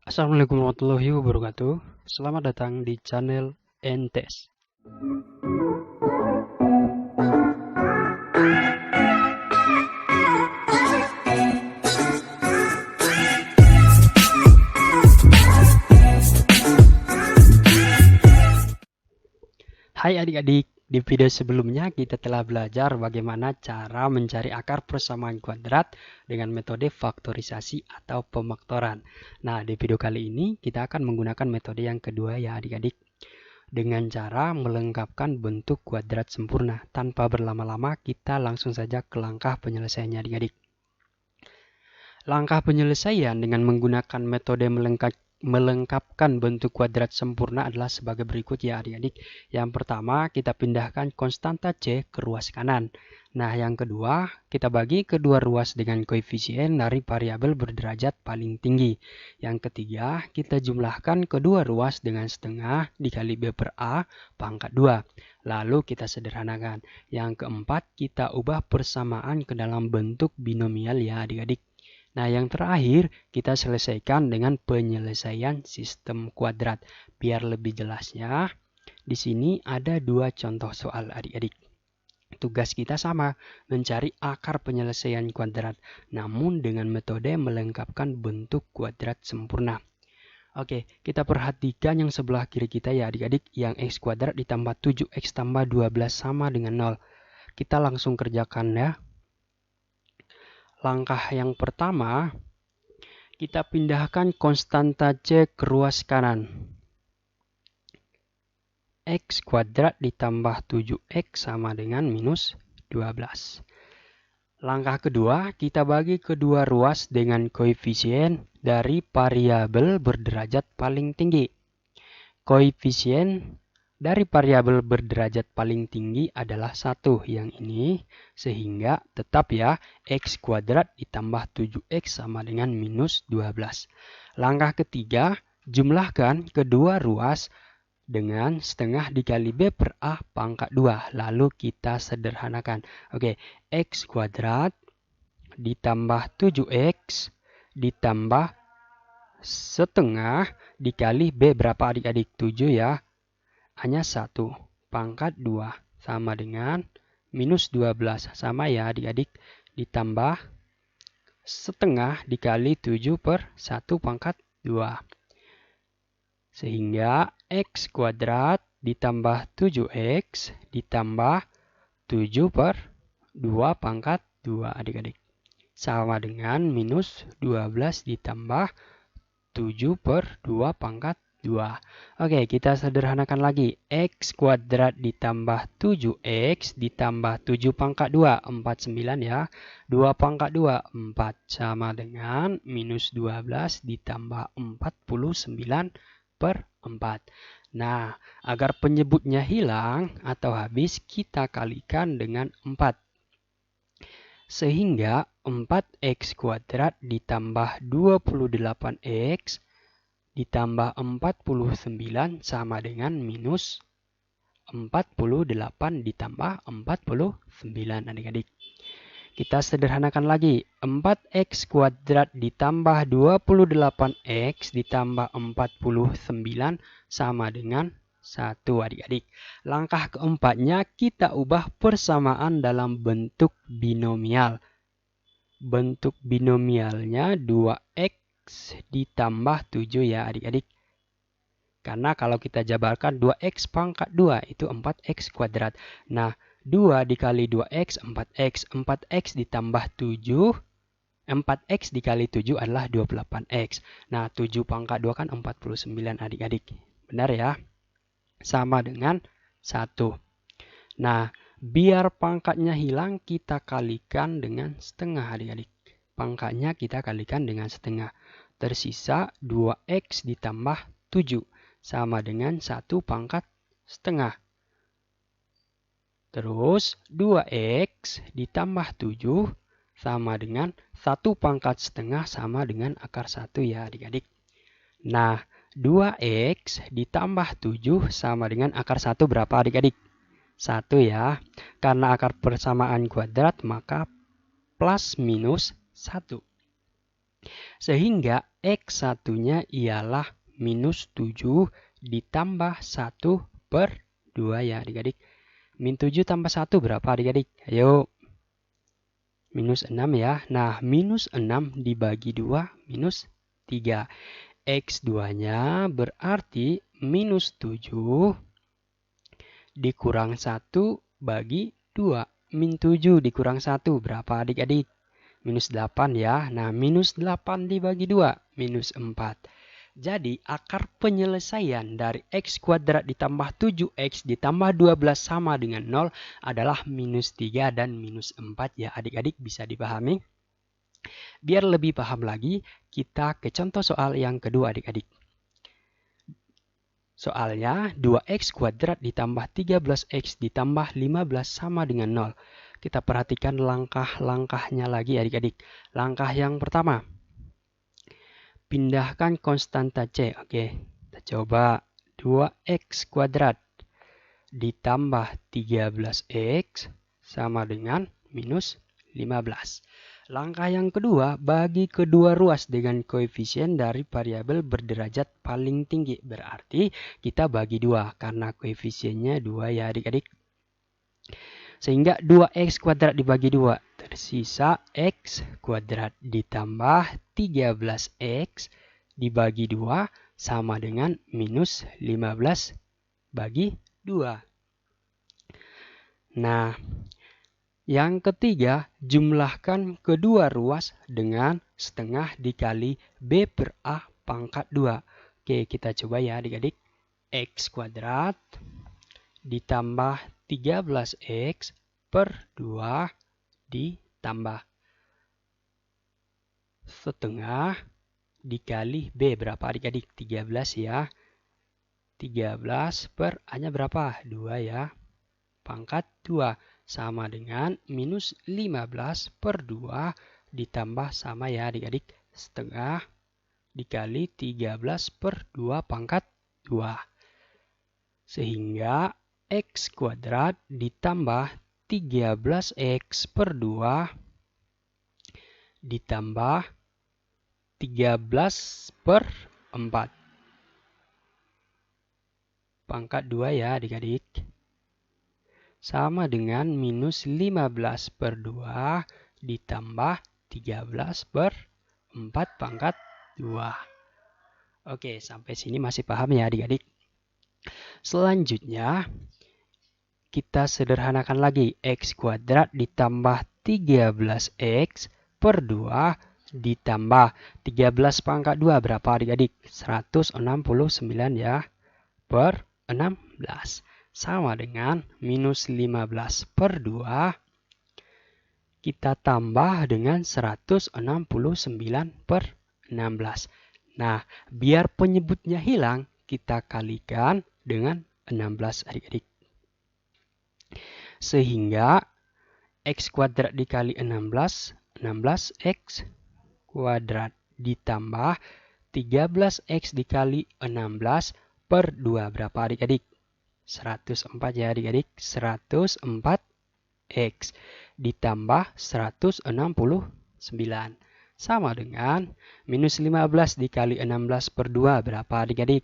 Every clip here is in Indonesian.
Assalamualaikum warahmatullahi wabarakatuh. Selamat datang di channel Entes. Hai adik-adik, di video sebelumnya kita telah belajar bagaimana cara mencari akar persamaan kuadrat dengan metode faktorisasi atau pemaktoran. Nah, di video kali ini kita akan menggunakan metode yang kedua ya adik-adik, dengan cara melengkapkan bentuk kuadrat sempurna. Tanpa berlama-lama, kita langsung saja ke langkah penyelesaiannya adik-adik. Langkah penyelesaian dengan menggunakan metode melengkapkan bentuk kuadrat sempurna adalah sebagai berikut ya adik-adik. Yang pertama, kita pindahkan konstanta C ke ruas kanan. Nah, yang kedua, kita bagi kedua ruas dengan koefisien dari variabel berderajat paling tinggi. Yang ketiga, kita jumlahkan kedua ruas dengan setengah dikali B per A pangkat 2. Lalu kita sederhanakan. Yang keempat, kita ubah persamaan ke dalam bentuk binomial ya adik-adik. Nah, yang terakhir, kita selesaikan dengan penyelesaian sistem kuadrat. Biar lebih jelasnya, di sini ada dua contoh soal adik-adik. Tugas kita sama, mencari akar penyelesaian kuadrat, namun dengan metode melengkapkan bentuk kuadrat sempurna. Oke, kita perhatikan yang sebelah kiri kita ya adik-adik, yang x kuadrat ditambah 7x tambah 12 sama dengan 0. Kita langsung kerjakan ya. Langkah yang pertama, kita pindahkan konstanta C ke ruas kanan. X kuadrat ditambah 7x sama dengan minus 12. Langkah kedua, kita bagi kedua ruas dengan koefisien dari variabel berderajat paling tinggi. Koefisien dari variabel berderajat paling tinggi adalah 1 yang ini, sehingga tetap ya x kuadrat ditambah 7x sama dengan minus 12. Langkah ketiga, jumlahkan kedua ruas dengan setengah dikali B per A pangkat 2. Lalu kita sederhanakan. Oke, x kuadrat ditambah 7x ditambah setengah dikali B berapa adik-adik? 7 ya. Hanya 1 pangkat 2 sama dengan minus 12. Sama ya adik-adik, ditambah setengah dikali 7 per 1 pangkat 2. Sehingga x kuadrat ditambah 7x ditambah 7 per 2 pangkat 2 adik-adik. Sama dengan minus 12 ditambah 7 per 2 pangkat 2. Oke, kita sederhanakan lagi. X kuadrat ditambah 7x ditambah 7 pangkat 2. 49 ya. 2 pangkat 2. 4 sama dengan minus 12 ditambah 49 per 4. Nah, agar penyebutnya hilang atau habis, kita kalikan dengan 4. Sehingga 4x kuadrat ditambah 28x ditambah 49 sama dengan minus 48 ditambah 49 adik-adik. Kita sederhanakan lagi. 4x kuadrat ditambah 28x ditambah 49 sama dengan 1 adik-adik. Langkah keempatnya kita ubah persamaan dalam bentuk binomial. Bentuk binomialnya 2x ditambah 7 ya adik-adik. Karena kalau kita jabarkan 2x pangkat 2 itu 4x kuadrat. Nah, 2 dikali 2x 4x. 4x ditambah 7. 4x dikali 7 adalah 28x. Nah, 7 pangkat 2 kan 49 adik-adik. Benar ya? Sama dengan 1. Nah, biar pangkatnya hilang kita kalikan dengan setengah adik-adik. Pangkatnya kita kalikan dengan setengah. Tersisa 2x ditambah 7 sama dengan 1 pangkat setengah. Terus 2x ditambah 7 sama dengan 1 pangkat setengah sama dengan akar 1 ya adik-adik. Nah, 2x ditambah 7 sama dengan akar 1 berapa adik-adik? 1 ya. Karena akar persamaan kuadrat maka plus minus 1. Sehingga X1-nya ialah minus 7 ditambah 1 per 2 ya adik-adik. Min 7 tambah 1 berapa adik-adik? Ayo. Minus 6 ya. Nah, minus 6 dibagi 2 minus 3. X2-nya berarti minus 7 dikurang 1 bagi 2. Min 7 dikurang 1 berapa adik-adik? Minus 8 ya. Nah, minus 8 dibagi 2 minus 4. Jadi, akar penyelesaian dari X kuadrat ditambah 7X ditambah 12 sama dengan 0 adalah minus 3 dan minus 4 ya adik-adik, bisa dipahami? Biar lebih paham lagi, kita ke contoh soal yang kedua adik-adik. Soalnya 2X kuadrat ditambah 13X ditambah 15 sama dengan 0. Kita perhatikan langkah-langkahnya lagi adik-adik. Langkah yang pertama, pindahkan konstanta C. Oke, kita coba 2X kuadrat ditambah 13X sama dengan minus 15. Langkah yang kedua, bagi kedua ruas dengan koefisien dari variabel berderajat paling tinggi. Berarti kita bagi 2 karena koefisiennya 2 ya adik-adik. Sehingga 2X kuadrat dibagi 2. Tersisa X kuadrat ditambah 13X dibagi 2 sama dengan minus 15 bagi 2. Nah, yang ketiga, jumlahkan kedua ruas dengan setengah dikali B per A pangkat 2. Oke, kita coba ya adik-adik. X kuadrat ditambah 13X per 2 ditambah setengah dikali B. Berapa adik-adik? 13 ya. 13 per A-nya berapa? 2 ya. Pangkat 2 sama dengan minus 15 per 2 ditambah sama ya adik-adik. Setengah dikali 13 per 2 pangkat 2. Sehingga X kuadrat ditambah 13X per 2 ditambah 13 per 4. Pangkat 2 ya adik-adik. Sama dengan minus 15 per 2 ditambah 13 per 4 pangkat 2. Oke, sampai sini masih paham ya adik-adik? Selanjutnya, kita sederhanakan lagi. X kuadrat ditambah 13X per 2 ditambah 13 pangkat 2 berapa adik-adik? 169 ya per 16. Sama dengan minus 15 per 2 kita tambah dengan 169 per 16. Nah, biar penyebutnya hilang, kita kalikan dengan 16 adik-adik. Sehingga X kuadrat dikali 16, 16X kuadrat ditambah 13X dikali 16 per 2. Berapa adik-adik? 104 ya adik-adik. 104X ditambah 169. Sama dengan minus 15 dikali 16 per 2. Berapa adik-adik?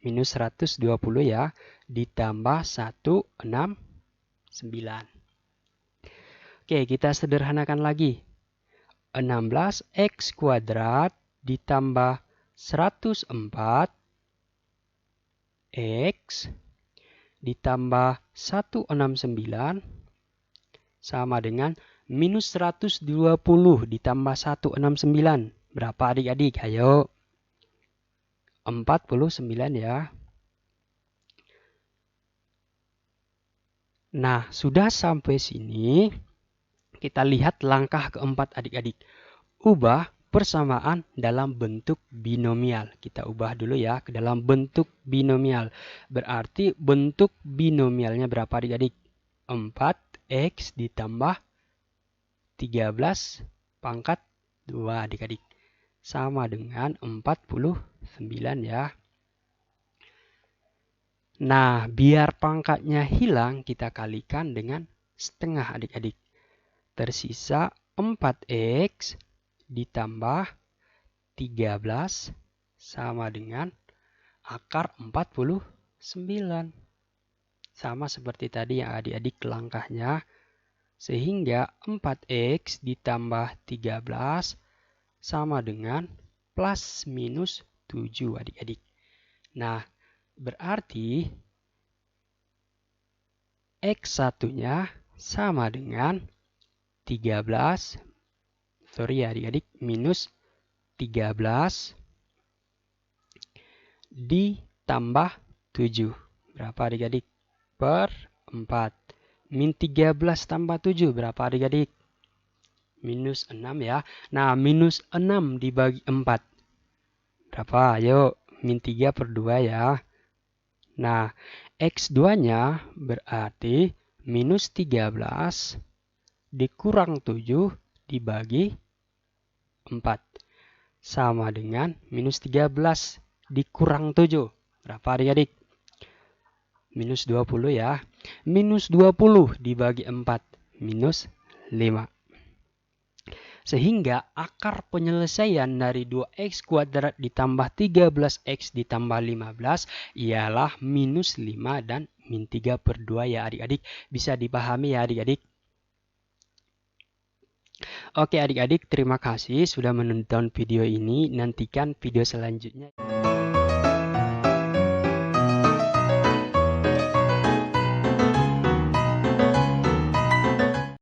Minus 120 ya. Ditambah 169. Oke, kita sederhanakan lagi. 16X kuadrat ditambah 104 X ditambah 169 sama dengan minus 120 ditambah 169. Berapa adik-adik? Ayo. 49 ya. Nah, sudah sampai sini, kita lihat langkah keempat adik-adik. Ubah persamaan dalam bentuk binomial. Kita ubah dulu ya ke dalam bentuk binomial. Berarti bentuk binomialnya berapa adik-adik? 4X ditambah 13 pangkat 2 adik-adik. Sama dengan 49 ya. Nah, biar pangkatnya hilang, kita kalikan dengan setengah adik-adik. Tersisa 4X ditambah 13 sama dengan akar 49. Sama seperti tadi ya adik-adik langkahnya. Sehingga 4x ditambah 13 sama dengan plus minus 7 adik-adik. Nah, berarti X1-nya sama dengan 13, sorry ya adik-adik, minus 13 ditambah 7. Berapa adik-adik? Per 4. Min 13 tambah 7 berapa adik-adik? Minus 6 ya. Nah, minus 6 dibagi 4. Berapa? Ayo, min 3 per 2 ya. Nah, X2-nya berarti minus 13 dikurang 7 dibagi 4. Sama dengan minus 13 dikurang 7. Berapa adik-adik? Minus 20 ya. Minus 20 dibagi 4. Minus 5. Sehingga akar penyelesaian dari 2x kuadrat ditambah 13x ditambah 15 ialah minus 5 dan min 3 per 2 ya adik-adik. Bisa dipahami ya adik-adik? Oke adik-adik, terima kasih sudah menonton video ini. Nantikan video selanjutnya.